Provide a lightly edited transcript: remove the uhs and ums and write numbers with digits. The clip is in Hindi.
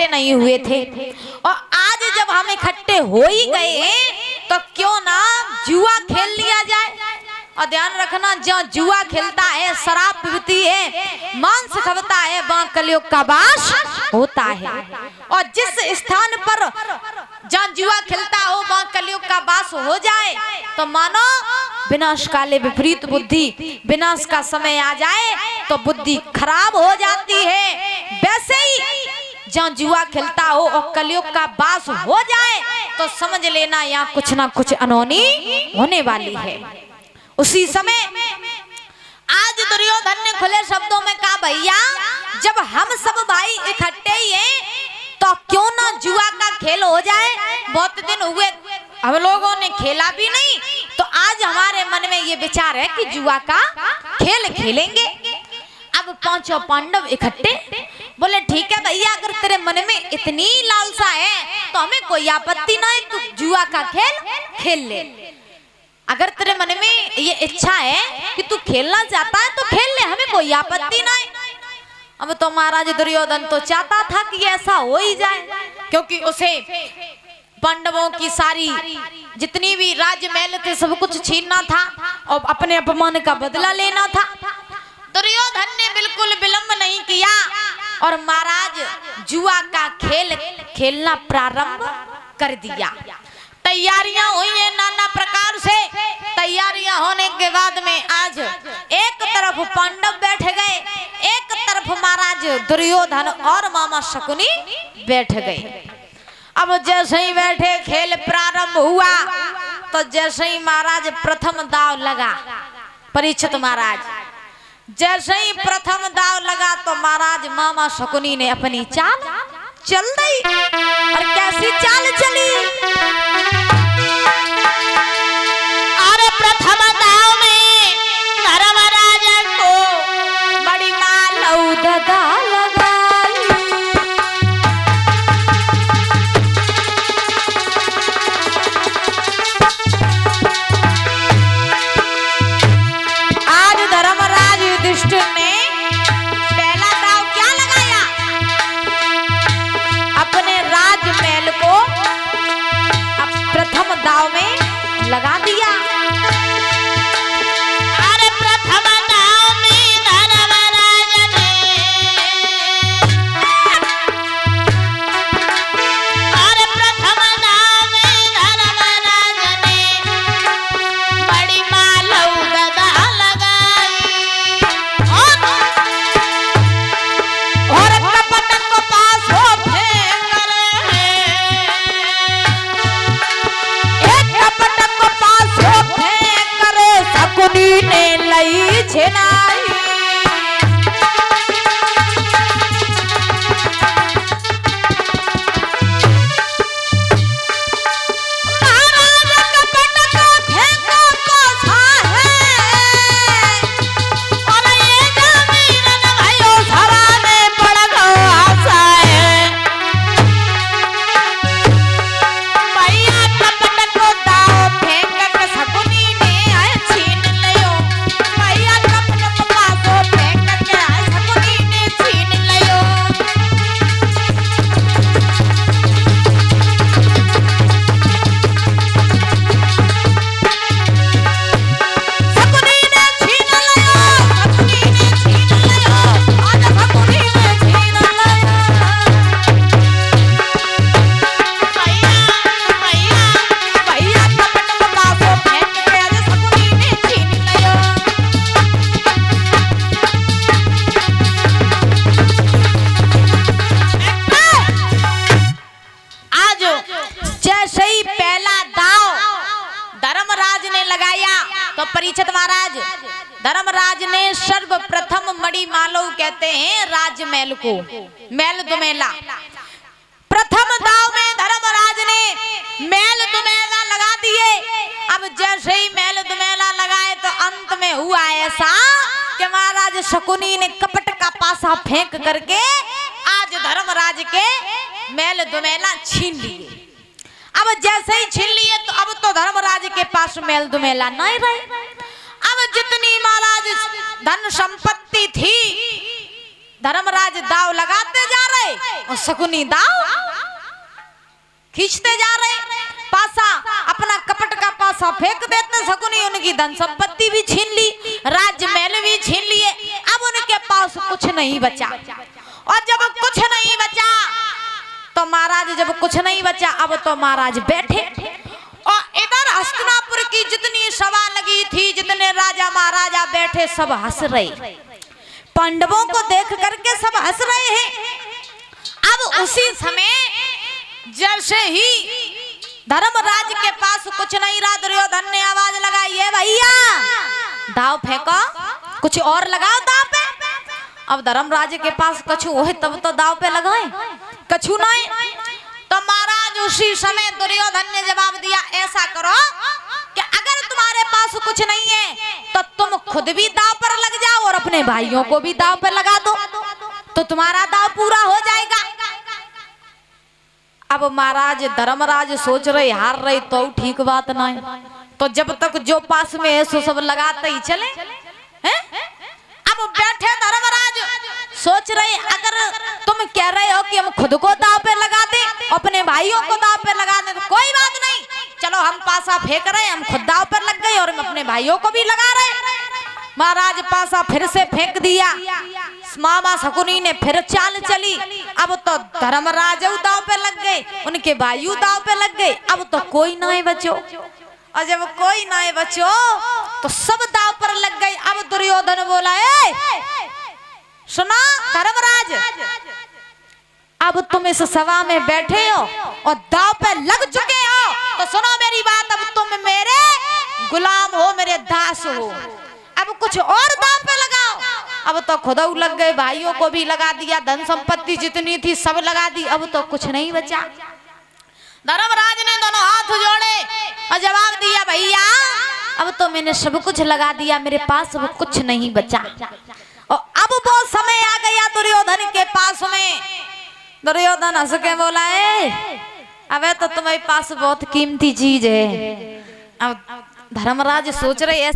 नहीं हुए थे और आज जब हम इकट्ठे हो ही गए तो क्यों ना जुआ खेल लिया जाए। और ध्यान रखना, जहाँ जुआ खेलता है, शराब पीती है, मांस खाता है, वहाँ कलयुग का वास होता है। और जिस स्थान पर जहाँ जुआ खेलता हो वहाँ कलयुग का वास हो जाए तो मानो विनाश काले विपरीत बुद्धि, विनाश का समय आ जाए तो बुद्धि खराब हो जाती है। वैसे ही जहाँ जुआ खेलता हो और कलयुग का वास हो जाए तो समझ लेना यहाँ कुछ ना कुछ अनहोनी होने वाली है। उसी समय आज दुर्योधन ने खुले शब्दों में कहा, भैया जब हम सब भाई इकट्ठे ही हैं तो क्यों ना जुआ का खेल हो जाए। बहुत दिन हुए हम लोगों ने खेला भी नहीं, तो आज हमारे मन में ये विचार है कि जुआ का खेल खेलेंगे। अब पांचों पांडव इकट्ठे बोले, ठीक है भैया, अगर तेरे मन में इतनी लालसा है तो हमें कोई आपत्ति ना है, तू जुआ का खेल खेल ले। अगर तेरे मन में ये इच्छा है कि तू खेलना चाहता है तो खेल ले, हमें कोई आपत्ति ना है। अब तो महाराज दुर्योधन तो चाहता था कि ऐसा हो ही जाए, क्योंकि उसे पांडवों की सारी जितनी भी राज्य महल थे सब कुछ छीनना था और अपने अपमान का बदला लेना था। दुर्योधन ने बिल्कुल विलंब नहीं किया और महाराज जुआ का खेल खेलना प्रारंभ कर दिया। तैयारियां हुई हैं नाना प्रकार से। तैयारियां होने के बाद में आज एक तरफ पांडव बैठ गए, एक तरफ महाराज दुर्योधन और मामा शकुनी बैठ गए। अब जैसे ही बैठे खेल प्रारंभ हुआ तो जैसे ही महाराज प्रथम दाव लगा, परीक्षित महाराज जैसे ही प्रथम दाव लगा तो महाराज मामा शकुनी ने अपनी चाल चल दी। और कैसी चाल चली? अरे प्रथम दाव में धर्मराज को बड़ी मालऊ दगा लगाई। आज धर्मराज युधिष्ठिर ने पहला दाव क्या लगाया? अपने राजमहल को प्रथम दाव में लगा दिया। अरे प्रथम दाव में धर्मराज ने, अरे प्रथम दाव में धर्मराज ने बड़ी मालऊ गदा लगाई और कपट को पास हो फेंक करे, एक कपट को पास हो फेंक करे शकुनी ने लई छिनाई। महाराज कपट को फेंको तो साहे और ये जमीन भाइयों सरा में पड़ गो आसाए। भैया कपट को दाव फेंक के शकुनी ने आए छीन लियो। भैया कपट को पासो फेंक के आए शकुनी ने छीन लियो। शकुनी ने छीन लियो, शकुनी ने छीन लियो, आज शकुनी ने छीन लियो। भैया भैया कपट को पासो फेंक के आज शकुनी ने छीन लियो। आज जैसे ही पहला दाव धर्मराज ने लगाया तो परीक्षित महाराज धर्मराज ने सर्वप्रथम मणि मालव कहते हैं राजमहल को, महल दुमेला। प्रथम दाव में धर्मराज ने महल दुमेला लगा दिए। अब जैसे ही महल दुमेला लगाए तो अंत में हुआ ऐसा कि महाराज शकुनी ने कपट का पासा फेंक करके आज धर्मराज के महल दुमेला छीन लिए। अब जैसे ही छीन लिए तो अब तो धर्मराज के पास महल दुमेला नहीं रहे। अब जितनी महाराज धन संपत्ति थी धर्मराज दाव लगाते जा रहे और शकुनी दाव खींचते जा रहे। पासा अपना कपट का पासा फेंक देते शकुनी, उनकी धन संपत्ति भी छीन ली, राज्य महल भी छीन लिए। अब उनके पास कुछ नहीं बचा। और जब कुछ नहीं बचा तो महाराज, जब कुछ नहीं बचा अब तो महाराज बैठे। और इधर हस्तिनापुर की जितनी सभा लगी थी, जितने राजा महाराजा बैठे, सब हंस रहे। पांडवों को देख करके सब हंस रहे हैं। अब उसी समय जैसे ही धर्मराज के पास कुछ नहीं रहा, दुर्योधन ने आवाज लगाई, है भैया दाव फेंको, कुछ और लगाओ दाव पे। अब धर्मराज के पास कछु है तब तो दाव पे लगाए, कछु नहीं। तो महाराज उसी समय दुर्योधन ने जवाब दिया, ऐसा करो कि अगर तुम्हारे पास कुछ नहीं है तो तुम खुद भी दाव पर लग जाओ और अपने भाइयों को भी दाव पर लगा दो, तो तुम्हारा दाव पूरा हो जाएगा। अब महाराज धर्मराज सोच रहे हार रहे तो ठीक बात नहीं, तो जब तक जो पास में है सो सब लगाते ही चले हैं। अब बैठे धर्मराज सोच रहे, अगर तुम कह रहे हो कि हम खुद को दाव पे लगा दें, अपने भाइयों को दाव पे लगा दें, तो कोई बात नहीं, चलो हम पासा फेंक रहे, हम खुद दाव पर लग गए और हम अपने भाइयों को भी लगा रहे। महाराज पासा फिर से फेंक दिया, मामा शकुनी ने फिर चाल चली। अब तो धर्मराज दाव पे लग गए, उनके भाइयों दाव पे लग गए, अब तो कोई ना बचो। और जब कोई ना बचो तो सब दाव पर लग गए। अब दुर्योधन बोला, ए सुना धर्मराज, अब तुम इस सभा में बैठे हो और दाव पे लग चुके हो, तो सुनो मेरी बात, अब तुम मेरे गुलाम हो, मेरे दास हो। अब कुछ और दाव पे लगाओ। अब तो खुद लग गए, भाइयों को भी लगा दिया, धन संपत्ति जितनी थी सब लगा दी, अब तो कुछ नहीं बचा। धर्मराज ने दोनों हाथ जोड़े और जवाब दिया, भैया अब तो मैंने सब कुछ लगा दिया, मेरे पास अब कुछ नहीं बचा। और अब वो समय आ गया दुर्योधन के पास में। दुर्योधन हंस के बोला, अबे तो तुम्हारे पास बहुत कीमती चीज है। अब धर्मराज सोच रहे